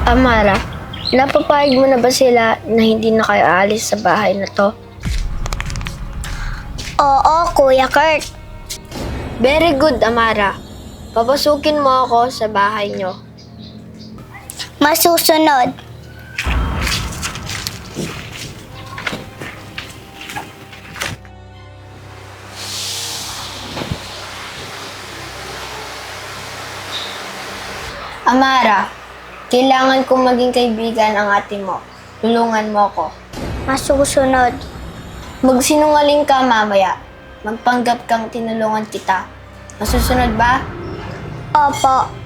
Amara, napapayag mo na ba sila na hindi na kayo aalis sa bahay na to? Oo, Kuya Kurt. Very good, Amara. Papasukin mo ako sa bahay nyo. Masusunod. Amara, kailangan kong maging kaibigan ang ate mo. Tulungan mo ako. Masusunod. Magsinungaling ka mamaya. Magpanggap kang tinulungan kita. Masusunod ba? Opo.